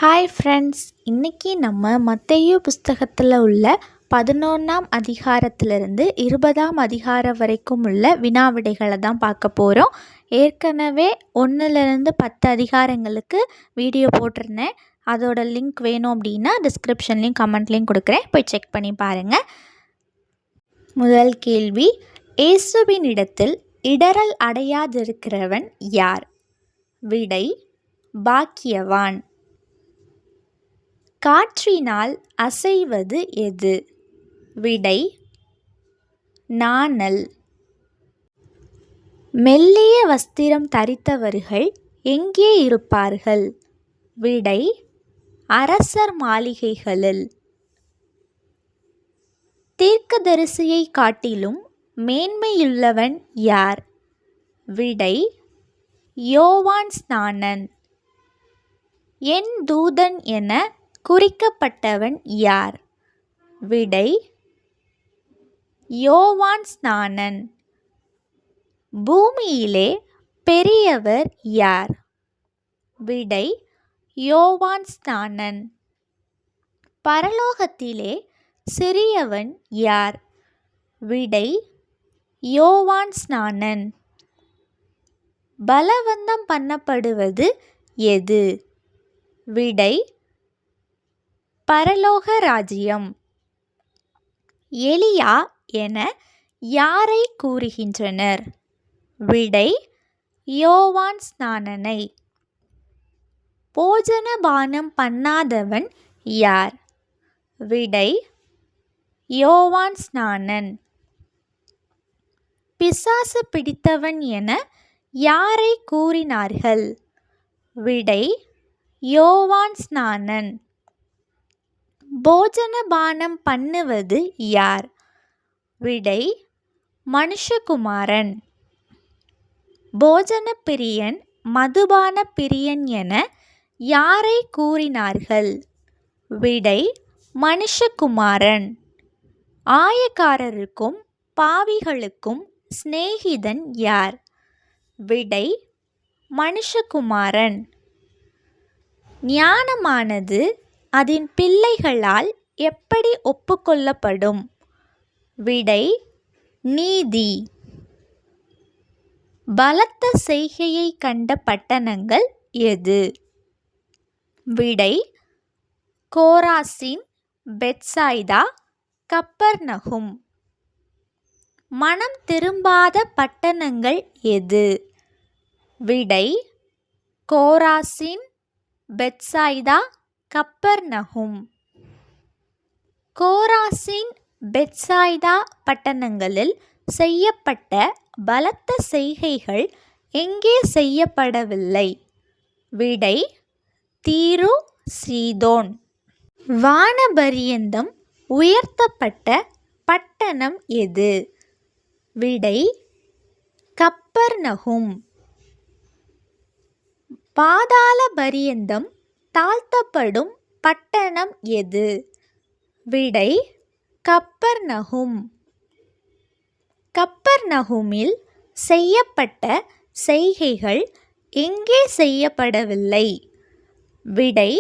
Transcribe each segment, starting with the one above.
Hi friends, இன்றைக்கி நம்ம மத்தேயு புஸ்தகத்தில் உள்ள 11ஆம் அதிகாரத்திலிருந்து 20ஆம் அதிகாரம் வரைக்கும் உள்ள வினாவிடைகளை தான் பார்க்க போகிறோம். ஏற்கனவே 1லேருந்து 10 அதிகாரங்களுக்கு வீடியோ போட்டிருந்தேன். அதோட லிங்க் வேணும் அப்படின்னா டிஸ்கிரிப்ஷன்லேயும் கமெண்ட்லேயும் கொடுக்குறேன், போய் செக் பண்ணி பாருங்கள். முதல் கேள்வி, இயேசுவின் இடத்தில் இடறல் அடையாதிருக்கிறவன் யார்? விடை, பாக்கியவான். காற்றினால் அசைவது எது? விடை, நாணல். மெல்லிய வஸ்திரம் தரித்தவர்கள் எங்கே இருப்பார்கள்? விடை, அரசர் மாளிகைகளில். தீர்க்கதரிசியை காட்டிலும் மேன்மையுள்ளவன் யார்? விடை, யோவான் ஸ்நானன். என் தூதன் என குறிக்கப்பட்டவன் யார்? விடை, யோவான் ஸ்நானன். பூமியிலே பெரியவர் யார்? விடை, யோவான் ஸ்நானன். பரலோகத்திலே சிறியவன் யார்? விடை, யோவான் ஸ்நானன். பலவந்தம் பண்ணப்படுவது எது? விடை, பரலோக ராஜ்யம். எலியா என யாரை கூறுகின்றனர்? விடை, யோவான் ஸ்நானனை. போஜனபானம் பண்ணாதவன் யார்? விடை, யோவான் ஸ்நானன். பிசாசு பிடித்தவன் என யாரை கூறினார்கள்? விடை, யோவான் ஸ்நானன். போஜனபானம் பண்ணுவது யார்? விடை, மனுஷகுமாரன். போஜன பிரியன் மதுபான பிரியன் என யாரை கூறினார்கள்? விடை, மனுஷகுமாரன். ஆயக்காரருக்கும் பாவிகளுக்கும் சிநேகிதன் யார்? விடை, மனுஷகுமாரன். ஞானமானது அதன் பிள்ளைகளால் எப்படி ஒப்புக்கொள்ளப்படும்? விடை, நீதி. பலத்த செய்கையை கண்ட பட்டணங்கள் எது? விடை, கோராசின், பெத்சாய்தா, கப்பர்நகும். மனம் திரும்பாத பட்டணங்கள் எது? விடை, கோராசின், பெத்சாய்தா, கப்பர்நகும். கோராசின், பெத்சாய்தா பட்டணங்களில் செய்யப்பட்ட பலத்த செய்கைகள் எங்கே செய்யப்படவில்லை? விடை, தீரு, சீதோன். வானபரியந்தம் உயர்த்தப்பட்ட பட்டணம் எது? விடை, கப்பர்நகும். பாதாள பரியந்தம் தாழ்த்தப்படும் பட்டணம் எது? விடை, கப்பர்நகும். கப்பர்நகுமில் செய்யப்பட்ட செய்கைகள் எங்கே செய்யப்படவில்லை? விடை,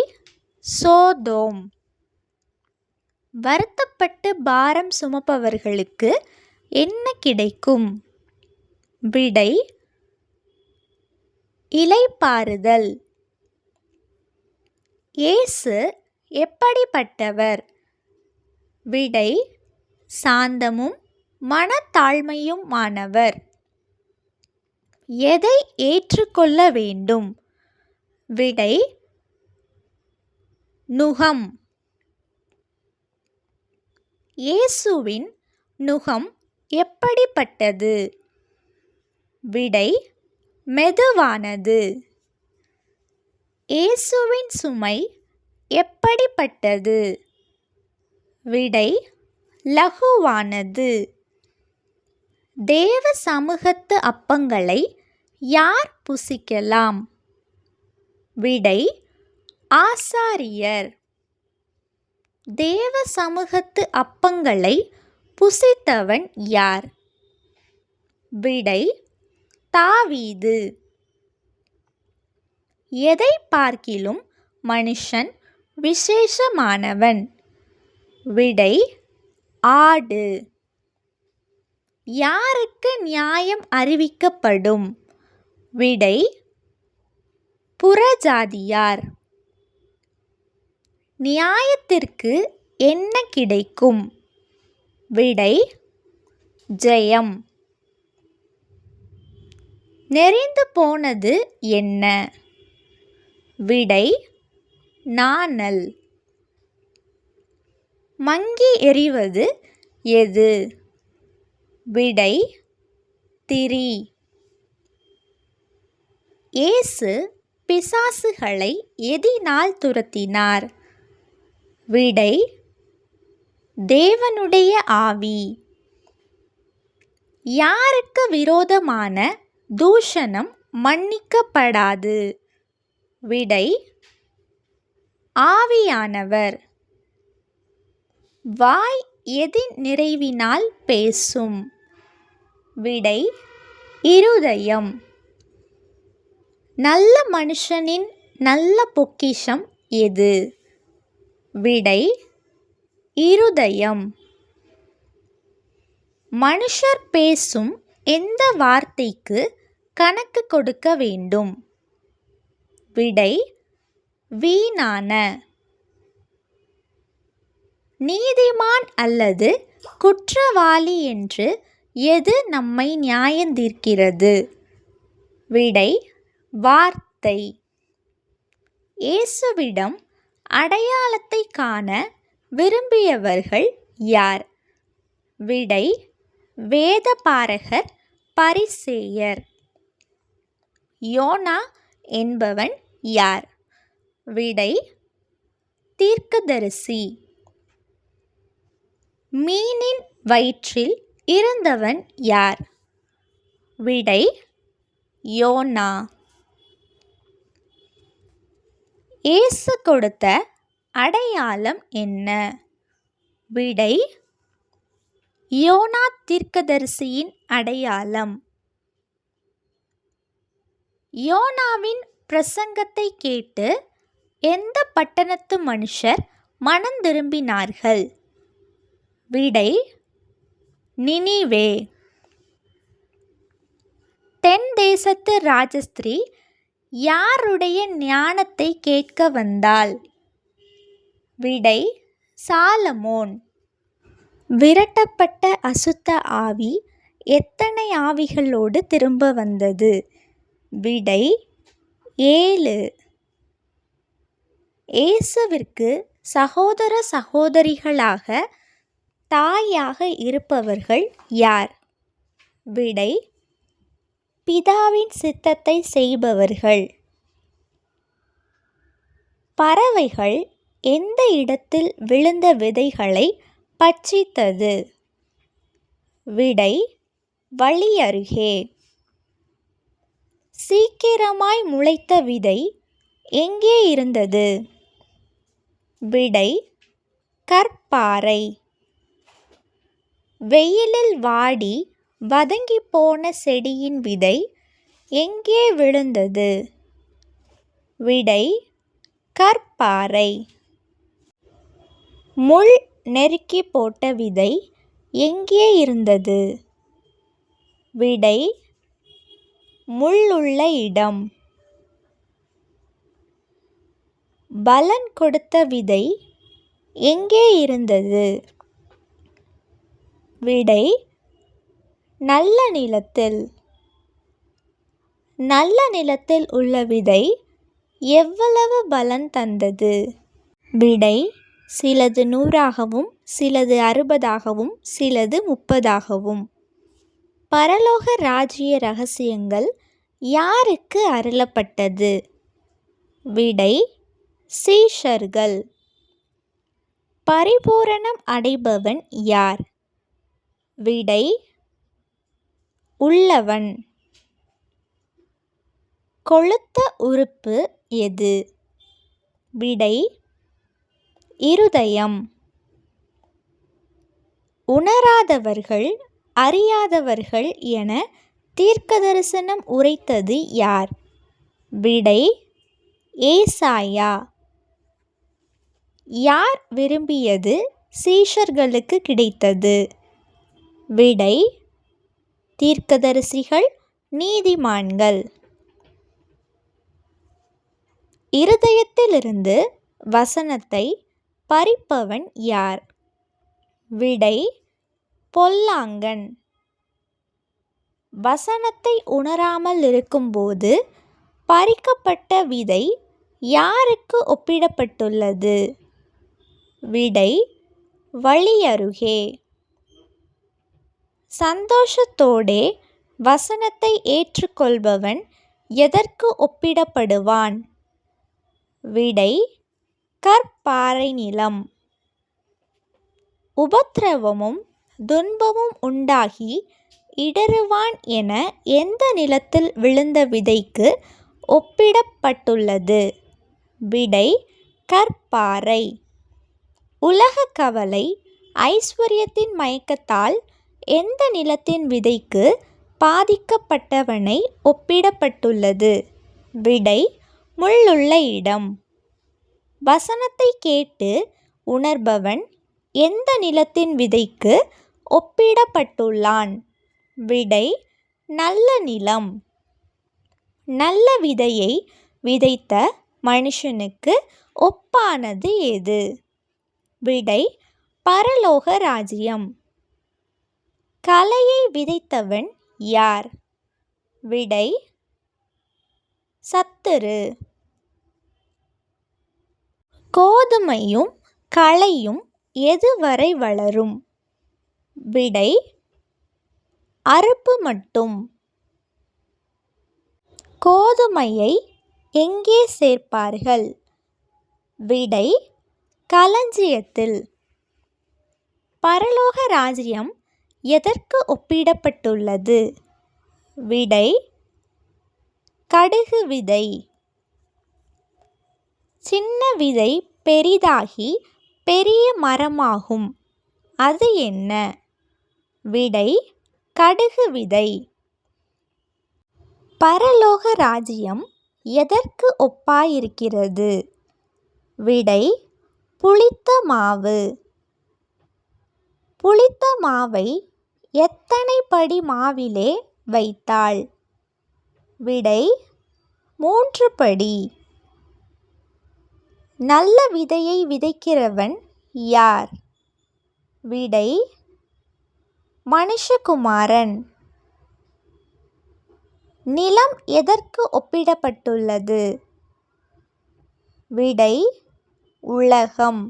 சோதோம். வருத்தப்பட்டு பாரம் சுமப்பவர்களுக்கு என்ன கிடைக்கும்? விடை, இளைப்பாறுதல். இயேசு எப்படிப்பட்டவர்? விடை, சாந்தமும் மனத்தாழ்மையுமானவர். எதை ஏற்றுக்கொள்ள வேண்டும்? விடை, நுகம். இயேசுவின் நுகம் எப்படிப்பட்டது? விடை, மெதுவானது. இயேசுவின் சுமை எப்படிப்பட்டது? விடை, லகுவானது. தேவ சமூகத்து அப்பங்களை யார் புசிக்கலாம்? விடை, ஆசாரியர். தேவ சமூகத்து அப்பங்களை புசித்தவன் யார்? விடை, தாவீது. எதை பார்க்கிலும் மனுஷன் விசேஷமானவன்? விடை ஆடு. யாருக்கு நியாயம் அறிவிக்கப்படும்? விடை புறஜாதியார். நியாயத்திற்கு என்ன கிடைக்கும்? விடை ஜெயம். நெறிந்து போனது என்ன? விடை நாணல். மங்கி எறிவது எது? விடை திரி. இயேசு பிசாசுகளை எதினால் துரத்தினார்? விடை தேவனுடைய ஆவி. யாருக்கு விரோதமான தூஷணம் மன்னிக்கப்படாது? விடை ஆவியானவர். வாய் எதின் நிறைவினால் பேசும்? விடை இருதயம். நல்ல மனுஷனின் நல்ல பொக்கிஷம் எது? விடை இருதயம். மனுஷர் பேசும் எந்த வார்த்தைக்கு கணக்கு கொடுக்க வேண்டும்? விடை வீணான. நீதிமான் அல்லது குற்றவாளி என்று எது நம்மை நியாயந்தீர்க்கிறது? விடை வார்த்தை. இயேசுவிடம் அடையாளத்தை காண விரும்பியவர்கள் யார்? விடை வேதபாரகர், பரிசேயர். யோனா என்பவன் யார்? விடை தீர்க்கதரிசி. மீனின் வயிற்றில் இருந்தவன் யார்? விடை யோனா. இயேசு கொடுத்த அடையாளம் என்ன? விடை யோனா தீர்க்கதரிசியின் அடையாளம். யோனாவின் பிரசங்கத்தை கேட்டு எந்த பட்டணத்து மனுஷர் மனம் திரும்பினார்கள்? விடை நினிவே. தென் தேசத்து ராஜஸ்திரீ யாருடைய ஞானத்தை கேட்க வந்தாள்? விடை சாலமோன். விரட்டப்பட்ட அசுத்த ஆவி எத்தனை ஆவிகளோடு திரும்ப வந்தது? விடை 7. இயேசுவிற்கு சகோதர சகோதரிகளாக தாயாக இருப்பவர்கள் யார்? விடை பிதாவின் சித்தத்தை செய்பவர்கள். பறவைகள் எந்த இடத்தில் விழுந்த விதைகளை பட்சித்தது? விடை வழி அருகே. சீக்கிரமாய் முளைத்த விதை எங்கே இருந்தது? விடை கற்பாறை. வெயிலில் வாடி வதங்கி போன செடியின் விதை எங்கே விழுந்தது? விடை கற்பாறை. முள் நெருக்கி போட்ட விதை எங்கே இருந்தது? விடை முள்ளுள்ள இடம். பலன் கொடுத்த விதை எங்கே இருந்தது? விடை நல்ல நிலத்தில். நல்ல நிலத்தில் உள்ள விதை எவ்வளவு பலன் தந்தது? விடை சிலது 100ஆகவும் சிலது 60ஆகவும் சிலது 30ஆகவும். பரலோக ராஜ்ய ரகசியங்கள் யாருக்கு அருளப்பட்டது? விடை சீஷர்கள். பரிபூரணம் அடைபவன் யார்? விடை உள்ளவன். கொழுத்த உறுப்பு எது? விடை இருதயம். உணராதவர்கள் அறியாதவர்கள் என தீர்க்கதரிசனம் உரைத்தது யார்? விடை ஏசாயா. யார் விரும்பியது சீஷர்களுக்கு கிடைத்தது? விடை தீர்க்கதரிசிகள், நீதிமான்கள். இருதயத்திலிருந்து வசனத்தை பறிப்பவன் யார்? விடை பொல்லாங்கன். வசனத்தை உணராமல் இருக்கும்போது பறிக்கப்பட்ட விதை யாருக்கு ஒப்பிடப்பட்டுள்ளது? விடை வழியருகே. சந்தோஷத்தோடே வசனத்தை ஏற்றுக்கொள்பவன் எதற்கு ஒப்பிடப்படுவான்? விடை கற்பாறை நிலம். உபத்திரவமும் துன்பமும் உண்டாகி இடறுவான் என எந்த நிலத்தில் விழுந்த விதைக்கு ஒப்பிடப்பட்டுள்ளது? விடை கற்பாறை. உலக கவலை, ஐஸ்வர்யத்தின் மயக்கத்தால் எந்த நிலத்தின் விதைக்கு பாதிக்கப்பட்டவனை ஒப்பிடப்பட்டுள்ளது? விடை முள்ளுள்ள இடம். வசனத்தை கேட்டு உணர்பவன் எந்த நிலத்தின் விதைக்கு ஒப்பிடப்பட்டுள்ளான்? விடை நல்ல நிலம். நல்ல விதையை விதைத்த மனுஷனுக்கு ஒப்பானது எது? விடை பரலோக ராஜ்யம். களையை விதைத்தவன் யார்? விடை சத்துரு. கோதுமையும் களையும் எதுவரை வளரும்? விடை அறுப்பு மட்டும். கோதுமையை எங்கே சேர்ப்பார்கள்? விடை களஞ்சியத்தில். பரலோக ராஜ்யம் எதற்கு ஒப்பிடப்பட்டுள்ளது? விடை கடுகு விதை. சின்ன விதை பெரிதாகி பெரிய மரமாகும், அது என்ன? விடை கடுகு விதை. பரலோக ராஜ்யம் எதற்கு ஒப்பாயிருக்கிறது? விடை புளித்த மாவு. புளித்த மாவை எத்தனை படி மாவிலே வைத்தாள்? விடை 3 படி. நல்ல விதையை விதைக்கிறவன் யார்? விடை மனுஷகுமாரன். நிலம் எதற்கு ஒப்பிடப்பட்டுள்ளது? விடை உலகம்.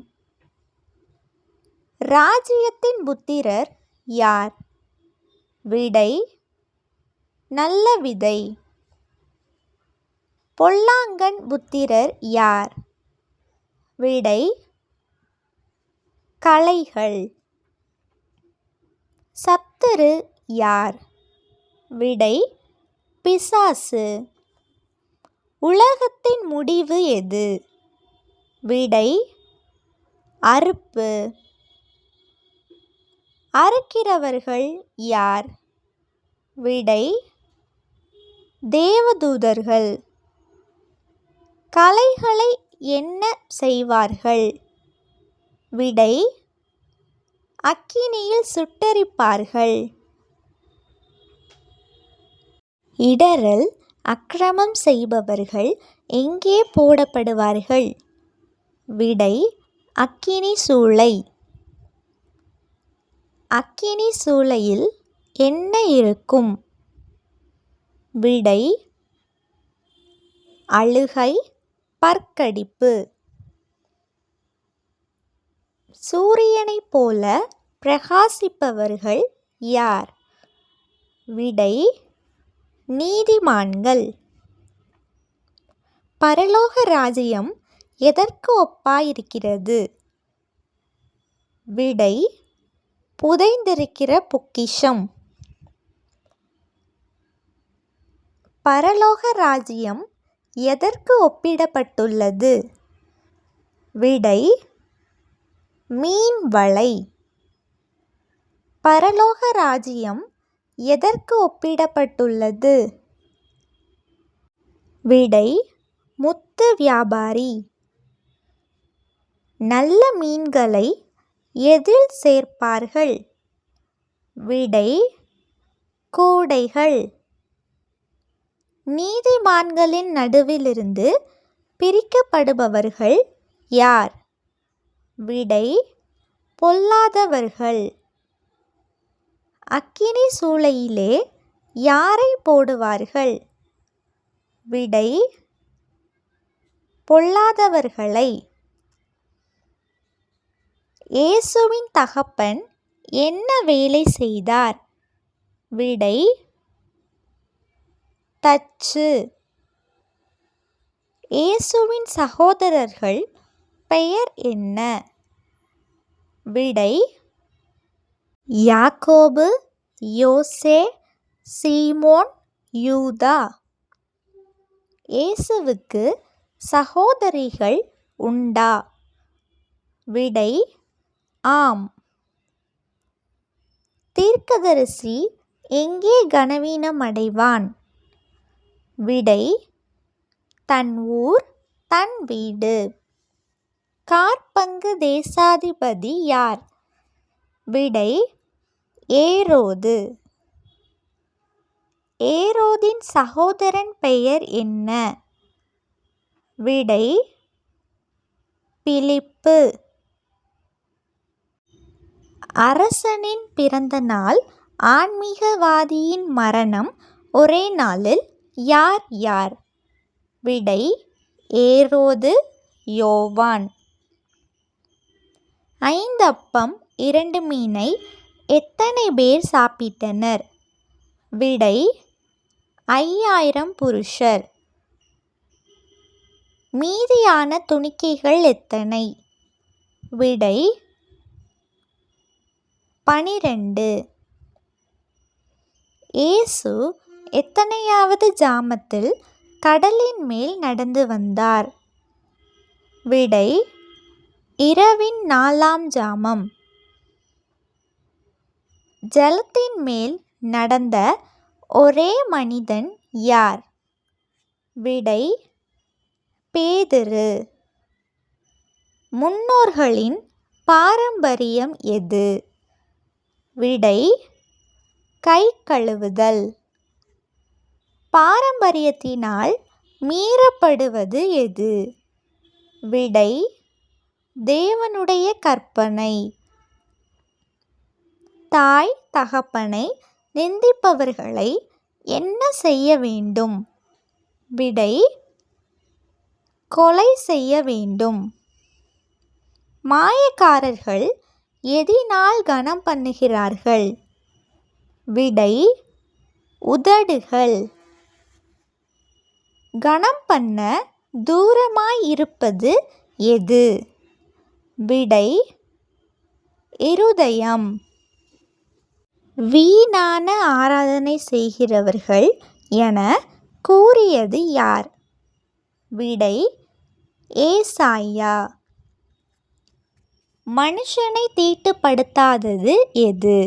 ராஜ்யத்தின் புத்திரர் யார்? விடை நல்ல விதை. பொல்லாங்கன் புத்திரர் யார்? விடை களைகள். சத்துரு யார்? விடை பிசாசு. உலகத்தின் முடிவு எது? விடை அறுப்பு. அறுக்கிறவர்கள் யார்? விடை தேவதூதர்கள். களைகளை என்ன செய்வார்கள்? விடை அக்கினியில் சுட்டெரிப்பார்கள். இடறல் அக்கிரமம் செய்பவர்கள் எங்கே போடப்படுவார்கள்? விடை அக்கினி சூளை. அக்கினி சூளையில் என்ன இருக்கும்? விடை அழுகை, பற்கடிப்பு. சூரியனைப் போல பிரகாசிப்பவர்கள் யார்? விடை நீதிமான்கள். பரலோக ராஜ்யம் எதற்கு ஒப்பாயிருக்கிறது? விடை புதைந்திருக்கிற பொக்கிஷம். பரலோக ராஜ்யம் எதற்கு ஒப்பிடப்பட்டுள்ளது? விடை மீன் வலை. பரலோக ராஜ்யம் எதற்கு ஒப்பிடப்பட்டுள்ளது? விடை முத்து வியாபாரி. நல்ல மீன்களை எதில் சேர்ப்பார்கள்? விடை கூடைகள். நீதிமான்களின் நடுவிலிருந்து பிரிக்கப்படுபவர்கள் யார்? விடை பொல்லாதவர்கள். அக்கினி சூளையிலே யாரை போடுவார்கள்? விடை பொல்லாதவர்களை. இயேசுவின் தகப்பன் என்ன வேலை செய்தார்? விடை தச்சு. இயேசுவின் சகோதரர்கள் பெயர் என்ன? விடை யாக்கோபு, யோசே, சீமோன், யூதா. இயேசுவுக்கு சகோதரிகள் உண்டா? விடை ஆம். தீர்க்கதரிசி எங்கே கனவீனம் அடைவான்? விடை தன் ஊர், தன் வீடு. காற்பங்கு தேசாதிபதி யார்? விடை ஏரோது. ஏரோதின் சகோதரன் பெயர் என்ன? விடை பிலிப்பு. அரசனின் பிறந்த நாள், ஆன்மீகவாதியின் மரணம் ஒரே நாளில் யார் யார்? விடை ஏரோது, யோவான். 5 அப்பம் 2 மீனை எத்தனை பேர் சாப்பிட்டனர்? விடை 5000 புருஷர். மீதியான துணிக்கைகள் எத்தனை? விடை 12. இயேசு எத்தனையாவது ஜாமத்தில் கடலின் மேல் நடந்து வந்தார்? விடை இரவின் 4ஆம் ஜாமம். ஜலத்தின் மேல் நடந்த ஒரே மனிதன் யார்? விடை பேதுரு. முன்னோர்களின் பாரம்பரியம் எது? விடை கை கழுவுதல். பாரம்பரியத்தினால் மீறப்படுவது எது? விடை தேவனுடைய கற்பனை. தாய் தகப்பனை நிந்திப்பவர்களை என்ன செய்ய வேண்டும்? விடை கொலை செய்ய வேண்டும். மாயக்காரர்கள் எதினால் கனம் பண்ணுகிறார்கள்? விடை உதடுகள். கனம் பண்ண தூரமாய் இருப்பது எது? விடை இருதயம். வீணான ஆராதனை செய்கிறவர்கள் என கூறியது யார்? விடை ஏசாயா. மனுஷனை தீட்டுப்படுத்தாதது எது?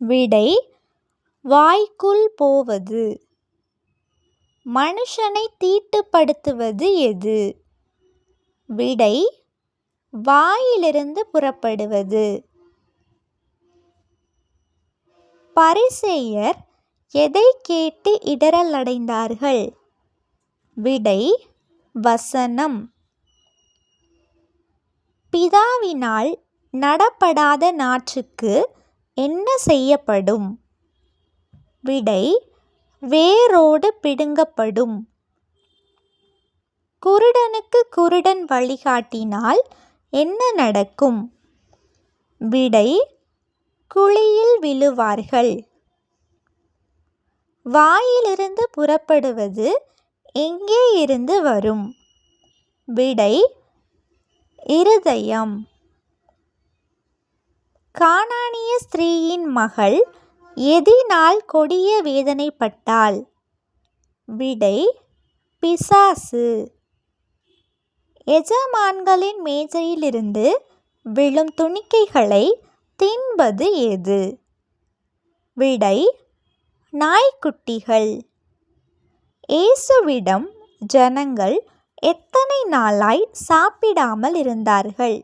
விடை வாய்க்குள் போவது. மனுஷனை தீட்டுப்படுத்துவது எது? விடை வாயிலிருந்து புறப்படுவது. பரிசேயர் எதை கேட்டு இடறல் அடைந்தார்கள்? விடை வசனம். பிதாவினால் நடப்படாத நாற்றுக்கு என்ன செய்யப்படும்? விடை வேரோடு பிடுங்கப்படும். குருடனுக்கு குருடன் வழிகாட்டினால் என்ன நடக்கும்? விடை குழியில் விழுவார்கள். வாயிலிருந்து புறப்படுவது எங்கே இருந்து வரும்? விடை இருதயம். கானானிய ஸ்திரீயின் மகள் எதினால் கொடிய வேதனைப்பட்டாள்? விடை பிசாசு. எஜமான்களின் மேஜையிலிருந்து விழும் துணிக்கைகளை தின்பது எது? விடை நாய்க்குட்டிகள். இயேசுவிடம் ஜனங்கள் எத்தனை நாளாய் சாப்பிடாமல் இருந்தார்கள்?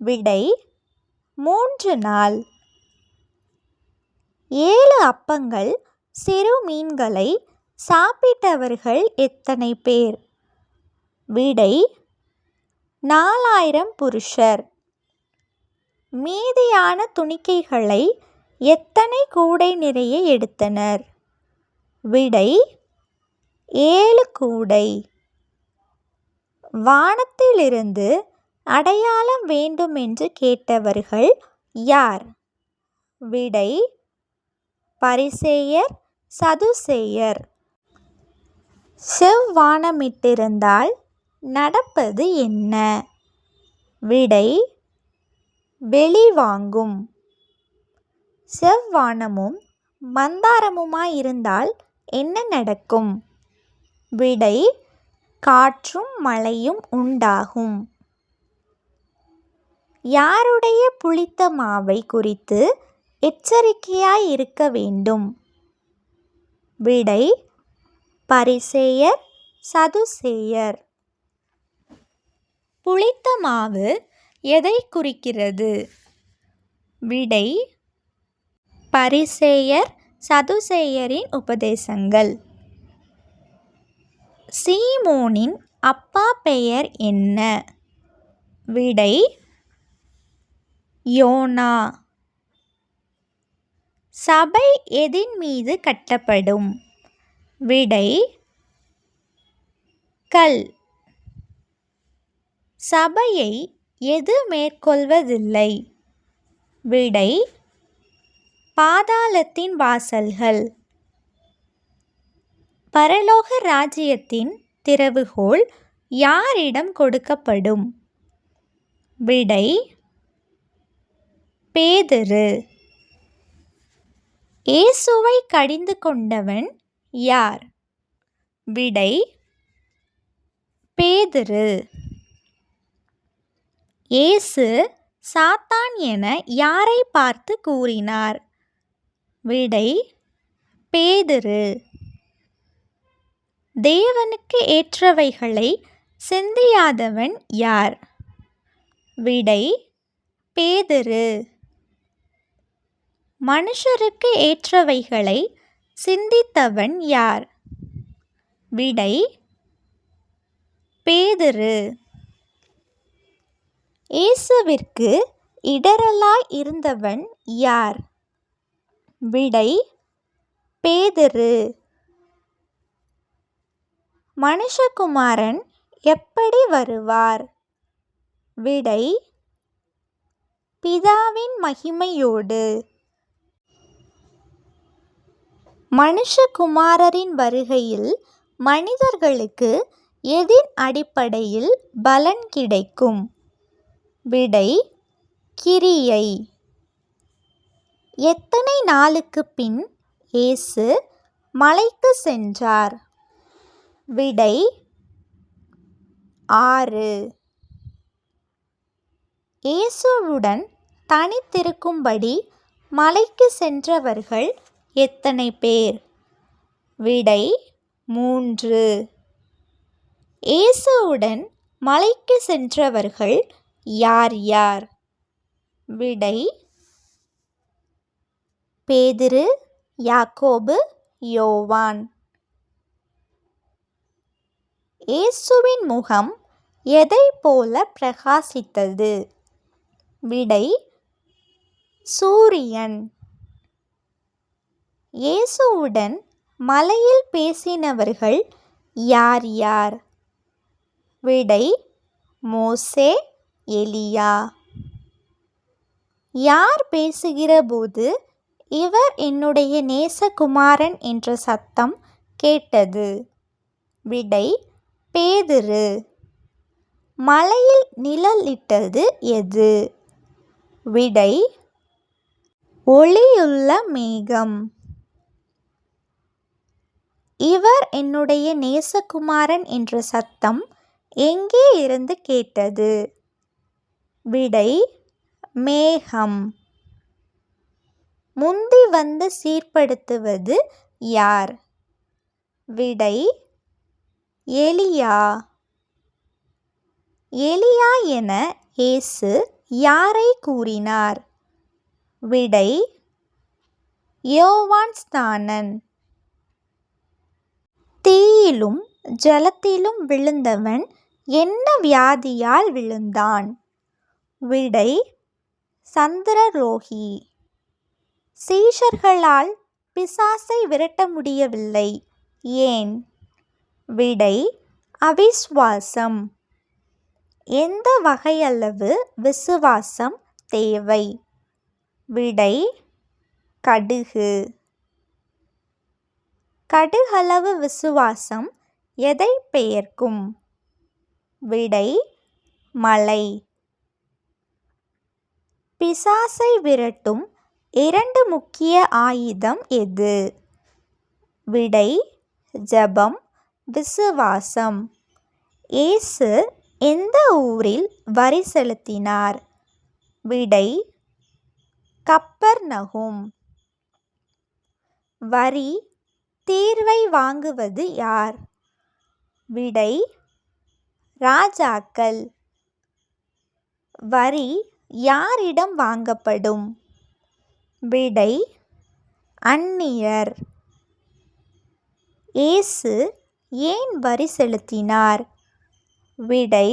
விடை 3 நாள். 7 அப்பங்கள் சிறு மீன்களை சாப்பிட்டவர்கள் எத்தனை பேர்? விடை 4000 புருஷர். மீதியான துணிக்கைகளை எத்தனை கூடை நிறைய எடுத்தனர்? விடை 7 கூடை. வானத்திலிருந்து அடையாளம் வேண்டுமென்று கேட்டவர்கள் யார்? விடை பரிசேயர், சதுசேயர். செவ்வானமிட்டிருந்தால் நடப்பது என்ன? விடை வெளிவாங்கும். செவ்வானமும் மந்தாரமுமாயிருந்தால் என்ன நடக்கும்? விடை காற்றும் மழையும் உண்டாகும். யாருடைய புளித்த மாவை குறித்து எச்சரிக்கையாய் இருக்க வேண்டும்? விடை பரிசேயர், சதுசேயர். புளித்த மாவு எதை குறிக்கிறது? விடை பரிசேயர், சதுசேயரின் உபதேசங்கள். சீமோனின் அப்பா பெயர் என்ன? விடை யோனா. சபை எதின் மீது கட்டப்படும்? விடை கல். சபையை எது மேற்கொள்வதில்லை? விடை பாதாளத்தின் வாசல்கள். பரலோக ராஜ்யத்தின் திறவுகோல் யாரிடம் கொடுக்கப்படும்? விடை பேதுரு. இயேசுவை கடிந்து கொண்டவன் யார்? விடை பேதுரு. இயேசு சாத்தான் என யாரை பார்த்து கூறினார்? விடை பேதுரு. தேவனுக்கு ஏற்றவைகளை சிந்தியாதவன் யார்? விடை பேதுரு. மனுஷருக்கு ஏற்றவைகளை சிந்தித்தவன் யார்? விடை பேதுரு. இயேசுவிற்கு இடரலாய் இருந்தவன் யார்? விடை பேதுரு. மனுஷகுமாரன் எப்படி வருவார்? விடை பிதாவின் மகிமையோடு. மனுஷகுமாரரின் வருகையில் மனிதர்களுக்கு எதின் அடிப்படையில் பலன் கிடைக்கும்? விடை கிரியை. எத்தனை நாளுக்கு பின் இயேசு மலைக்கு சென்றார்? விடை 6. இயேசுவுடன் தனித்திருக்கும்படி மலைக்கு சென்றவர்கள் எத்தனை பேர்? விடை 3. இயேசுவுடன் மலைக்கு சென்றவர்கள் யார் யார்? விடை பேதுரு, யாக்கோபு, யோவான். இயேசுவின் முகம் எதை போல பிரகாசித்தது? விடை சூரியன். இயேசுவுடன் மலையில் பேசினவர்கள் யார் யார்? விடை மோசே, எலியா. யார் பேசுகிறபோது இவர் என்னுடைய நேசகுமாரன் என்ற சத்தம் கேட்டது? விடை பேதுரு. மலையில் நிழலிட்டது எது? விடை ஒளியுள்ள மேகம். இவர் என்னுடைய நேசகுமாரன் என்ற சத்தம் எங்கே இருந்து கேட்டது? விடை மேகம். முந்தி வந்து சீர்படுத்துவது யார்? விடை எலியா. எலியா என இயேசு யாரை கூறினார்? விடை யோவான் ஸ்நானன். தீயிலும் ஜலத்திலும் விழுந்தவன் என்ன வியாதியால் விழுந்தான்? விடை சந்திரரோகி. சீஷர்களால் பிசாசை விரட்ட முடியவில்லை, ஏன்? விடை அவிசுவாசம். எந்த வகையளவு விசுவாசம் தேவை? விடை கடுகு. கடுகளவு விசுவாசம் எதை பெயர்க்கும்? விடை மலை. பிசாசை விரட்டும் 2 முக்கிய ஆயுதம் எது? விடை ஜெபம், விசுவாசம். இயேசு எந்த ஊரில் வரி செலுத்தினார்? விடை கப்பர்நகும். வரி தீர்வை வாங்குவது யார்? விடை ராஜாக்கள். வரி யாரிடம் வாங்கப்படும்? விடை அந்நியர். இயேசு ஏன் வரி செலுத்தினார்? விடை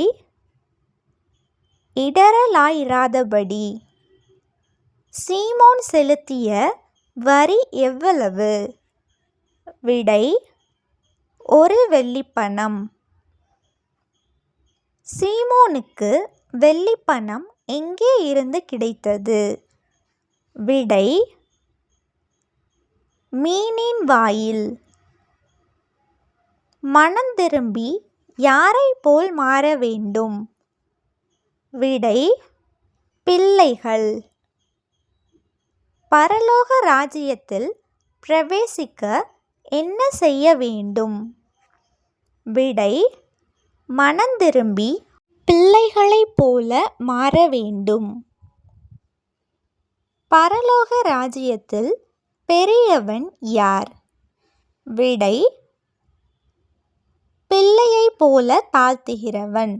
இடறலாயிராதபடி. சீமோன் செலுத்திய வரி எவ்வளவு? விடை 1 வெள்ளிப்பணம். சீமோனுக்கு வெள்ளிப்பணம் எங்கே இருந்து கிடைத்தது? விடை மீனின் வாயில். மனம் திரும்பி யாரை போல் மாற வேண்டும்? விடை பிள்ளைகள். பரலோக ராஜ்யத்தில் பிரவேசிக்க என்ன செய்ய வேண்டும்? விடை மனம் திரும்பி பிள்ளைகளைப் போல மாற வேண்டும். பரலோக ராஜ்யத்தில் பெரியவன் யார்? விடை பிள்ளையைப் போல தாழ்த்துகிறவன்.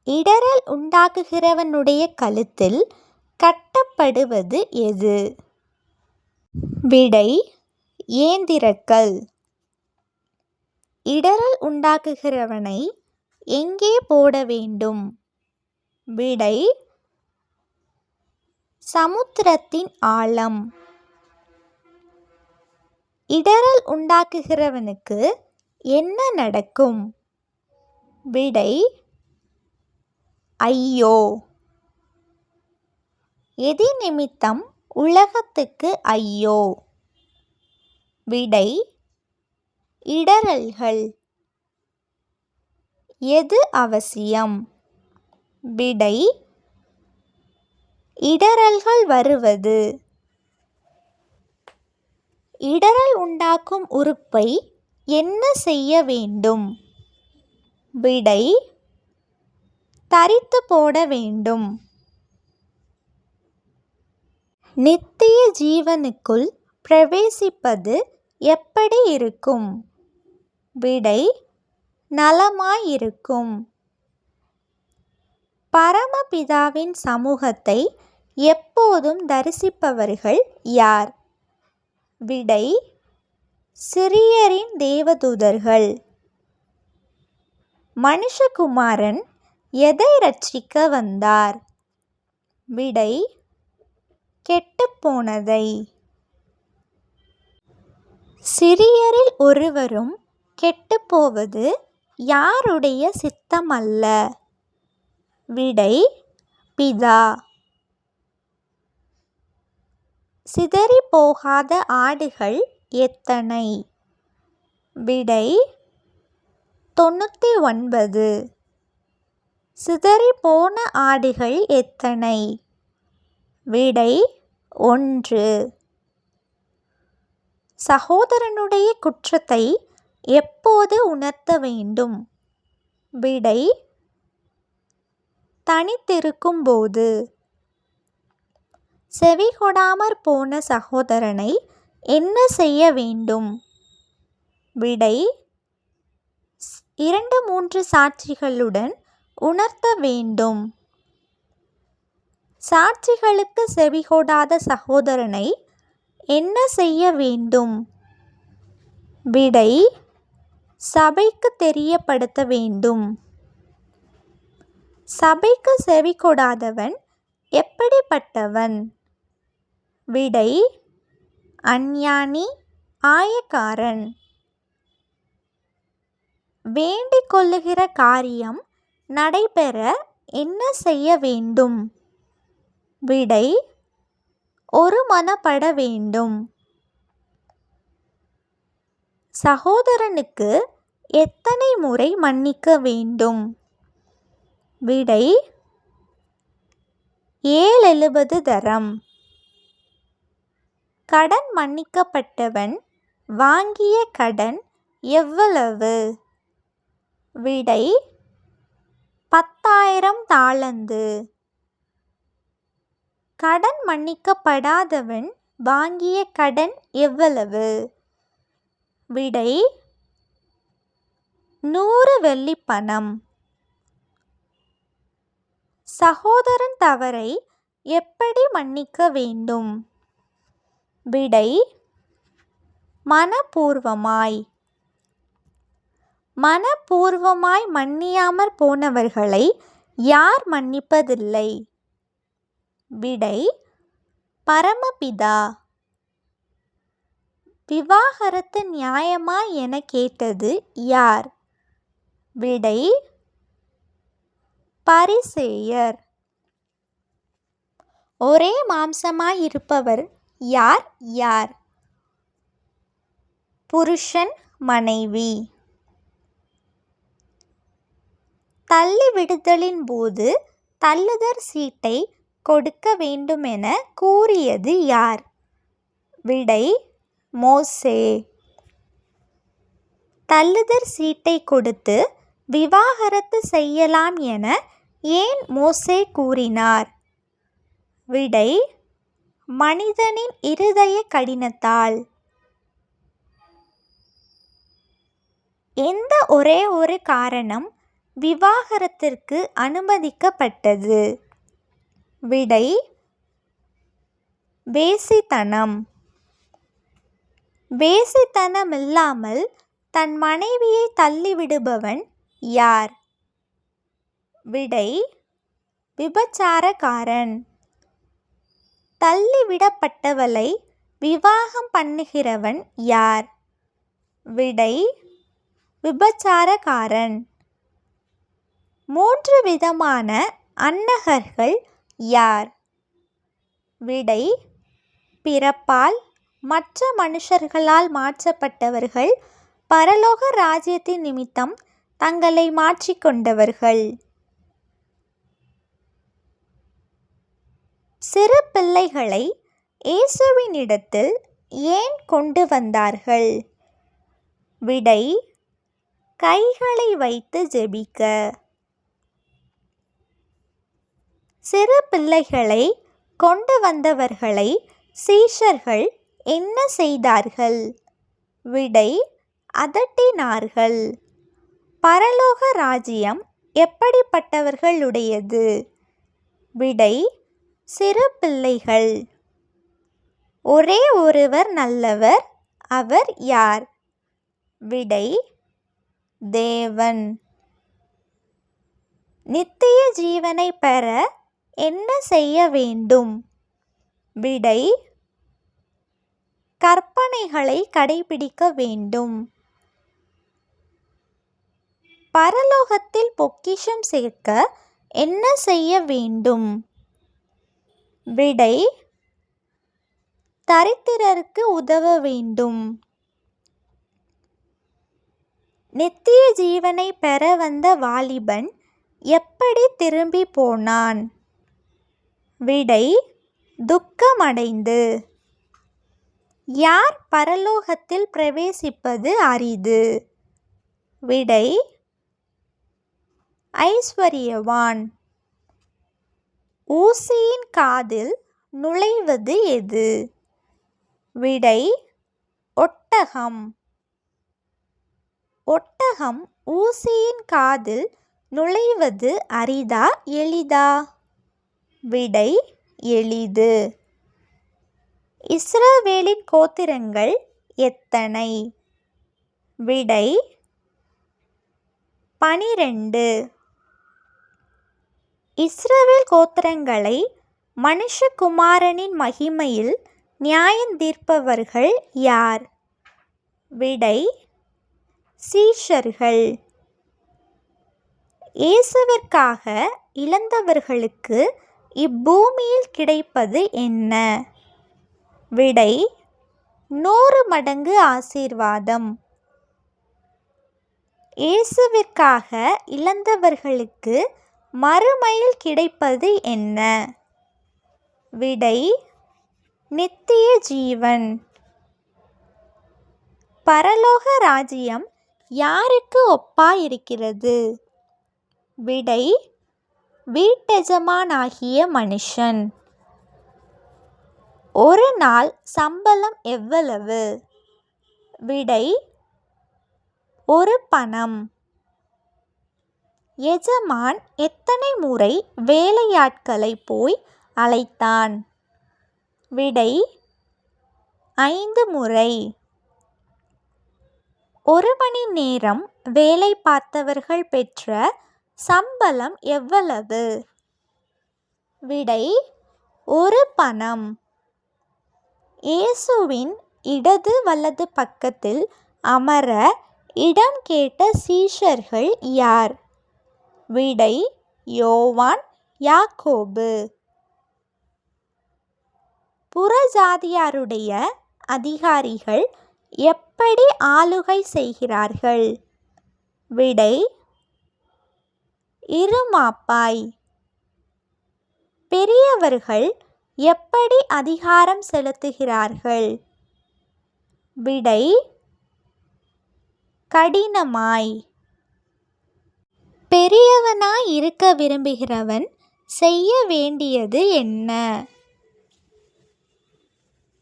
இடறல் உண்டாக்குகிறவனுடைய கழுத்தில் கட்டப்படுவது எது? விடை ஏந்திரக்கல். இடறல் உண்டாக்குகிறவனை எங்கே போட வேண்டும்? விடை சமுத்திரத்தின் ஆழம். இடறல் உண்டாக்குகிறவனுக்கு என்ன நடக்கும்? விடை ஐயோ. எதி நிமித்தம் உலகத்துக்கு ஐயோ? விடை இடறல்கள். எது அவசியம்? விடை இடறல்கள் வருவது. இடறல் உண்டாக்கும் உறுப்பை என்ன செய்ய வேண்டும்? விடை தரித்து போட வேண்டும். நித்திய ஜீவனுக்குள் பிரவேசிப்பது எப்படி இருக்கும்? விடை நலமாயிருக்கும். பரமபிதாவின் சமூகத்தை எப்போதும் தரிசிப்பவர்கள் யார்? விடை சிறியரின் தேவதூதர்கள். மனுஷகுமாரன் எதை இரட்சிக்க வந்தார்? விடை கெட்டுப்போனதை. சிறியரில் ஒருவரும் கெட்டுப்போவது யாருடைய சித்தமல்ல? விடை பிதா. சிதறி போகாத ஆடுகள் எத்தனை? விடை 99. சிதறி போன ஆடுகள் எத்தனை? விடை 1. சகோதரனுடைய குற்றத்தை எப்போது உணர்த்த வேண்டும்? விடை தனித்திருக்கும்போது. செவி கொடாமற் போன சகோதரனை என்ன செய்ய வேண்டும்? விடை 2-3 சாட்சிகளுடன் உணர்த்த வேண்டும். சாட்சிகளுக்கு செவிகொடாத சகோதரனை என்ன செய்ய வேண்டும்? விடை: சபைக்கு தெரியப்படுத்த வேண்டும். சபைக்கு செவிகொடாதவன் எப்படிப்பட்டவன்? விடை: அஞ்ஞானி, ஆயக்காரன். வேண்டிக் கொள்ளுகிற காரியம் நடைபெற என்ன செய்ய வேண்டும்? விடை: ஒருமனப்பட வேண்டும். சகோதரனுக்கு எத்தனை முறை மன்னிக்க வேண்டும்? விடை: 7-70 தரம். கடன் மன்னிக்கப்பட்டவன் வாங்கிய கடன் எவ்வளவு? விடை: 10,000 தாலந்து. கடன் மன்னிக்கப்படாதவன் வாங்கிய கடன் எவ்வளவு? விடை: 100 வெள்ளிப்பணம். சகோதரன் தவறை எப்படி மன்னிக்க வேண்டும்? விடை: மனப்பூர்வமாய். மனப்பூர்வமாய் மன்னியாமற் போனவர்களை யார் மன்னிப்பதில்லை? விடை: பரமபிதா. விவாகரத்து நியாயமா என கேட்டது யார்? விடை: பரிசேயர். ஒரே மாம்சமாயிருப்பவர் யார் யார்? புருஷன், மனைவி. தள்ளிவிடுதலின் போது தள்ளுதற் சீட்டை கொடுக்க வேண்டுமென கூறியது யார்? விடை: மோசே. தள்ளுதற் சீட்டை கொடுத்து விவாகரத்து செய்யலாம் என ஏன் மோசே கூறினார்? விடை: மனிதனின் இருதய கடினத்தால். எந்த ஒரே ஒரு காரணம் விவாகரத்திற்கு அனுமதிக்கப்பட்டது? விடை: வேசித்தனம். வேசித்தனமில்லாமல் தன் மனைவியை தள்ளிவிடுபவன் யார்? விடை: விபசாரக்காரன். தள்ளிவிடப்பட்டவளை விவாகம் பண்ணுகிறவன் யார்? விடை: விபசாரக்காரன். 3 விதமான அன்னகர்கள் யார்? விடை: பிறப்பால், மற்ற மனுஷர்களால் மாற்றப்பட்டவர்கள், பரலோக ராஜ்யத்தின் நிமித்தம் தங்களை மாற்றிக்கொண்டவர்கள். சிறு பிள்ளைகளை இயேசுவினிடத்தில் ஏன் கொண்டு வந்தார்கள்? விடை: கைகளை வைத்து ஜெபிக்க. சிறு பிள்ளைகளை கொண்டு வந்தவர்களை சீஷர்கள் என்ன செய்தார்கள்? விடை: அதட்டினார்கள். பரலோக ராஜ்யம் எப்படிப்பட்டவர்களுடையது? விடை: சிறு பிள்ளைகள். ஒரே ஒருவர் நல்லவர், அவர் யார்? விடை: தேவன். நித்திய ஜீவனை பெற என்ன செய்ய வேண்டும்? விடை: கற்பனைகளை கடைபிடிக்க வேண்டும். பரலோகத்தில் பொக்கிஷம் சேர்க்க என்ன செய்ய வேண்டும்? விடை: தரித்திரருக்கு உதவ வேண்டும். நித்திய ஜீவனை பெற வந்த வாலிபன் எப்படி திரும்பி போனான்? விடை: துக்கமடைந்து. யார் பரலோகத்தில் பிரவேசிப்பது அரிது? விடை: ஐஸ்வரியவான். ஊசியின் காதில் நுழைவது எது? விடை: ஒட்டகம். ஒட்டகம் ஊசியின் காதில் நுழைவது அரிதா எளிதா? விடை எளிது. இஸ்ரவேலின் கோத்திரங்கள் எத்தனை? விடை 12. இஸ்ரவேல் கோத்திரங்களை மனுஷகுமாரனின் மகிமையில் நியாயந்தீர்ப்பவர்கள் யார்? விடை சீஷர்கள். இயேசுவிற்காக இழந்தவர்களுக்கு இப்பூமியில் கிடைப்பது என்ன? விடை 100 மடங்கு ஆசீர்வாதம். இயேசுவிற்காக இழந்தவர்களுக்கு மறுமையில் கிடைப்பது என்ன? விடை நித்திய ஜீவன். பரலோக ராஜ்யம் யாருக்கு ஒப்பாயிருக்கிறது? விடை வீட்டெஜமானாகிய மனுஷன். ஒரு நாள் சம்பளம் எவ்வளவு? விடை 1 பணம். எஜமான் எத்தனை முறை வேலையாட்களை போய் அழைத்தான்? விடை 5 முறை. 1 மணி நேரம் வேலை பார்த்தவர்கள் பெற்ற சம்பளம் எவ்வளவு? விடை 1 பணம். இயேசுவின் இடது வலது பக்கத்தில் அமர இடம் கேட்ட சீஷர்கள் யார்? விடை யோவான், யாக்கோபு. புறஜாதியாருடைய அதிகாரிகள் எப்படி ஆளுகை செய்கிறார்கள்? விடை இருமாப்பாய். பெரியவர்கள் எப்படி அதிகாரம் செலுத்துகிறார்கள்? விடை கடினமாய். பெரியவனாய் இருக்க விரும்புகிறவன் செய்ய வேண்டியது என்ன?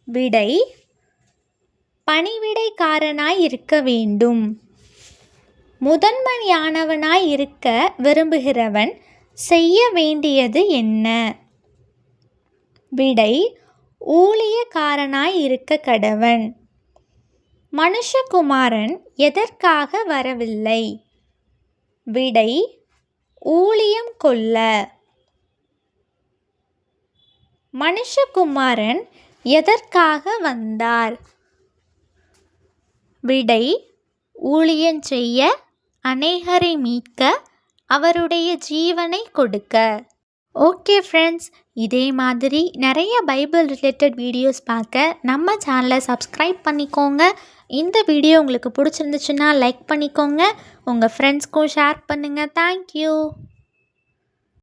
விடை பணிவிடைக்காரனாய் இருக்க வேண்டும். முதன்மையானவனாய் இருக்க விரும்புகிறவன் செய்ய வேண்டியது என்ன? விடை ஊழியக்காரனாய் இருக்க கடவன். மனுஷகுமாரன் எதற்காக வரவில்லை? விடை ஊழியம் கொள்ள. மனுஷகுமாரன் எதற்காக வந்தார்? விடை ஊழியம் செய்ய, அநேகரை மீட்க, அவருடைய ஜீவனை கொடுக்க. ஓகே ஃப்ரெண்ட்ஸ், இதே மாதிரி நிறைய பைபிள் ரிலேட்டட் வீடியோஸ் பார்க்க நம்ம சேனலை சப்ஸ்கிரைப் பண்ணிக்கோங்க. இந்த வீடியோ உங்களுக்கு பிடிச்சிருந்துச்சுன்னா லைக் பண்ணிக்கோங்க. உங்கள் ஃப்ரெண்ட்ஸ்க்கும் ஷேர் பண்ணுங்கள். தேங்க்யூ.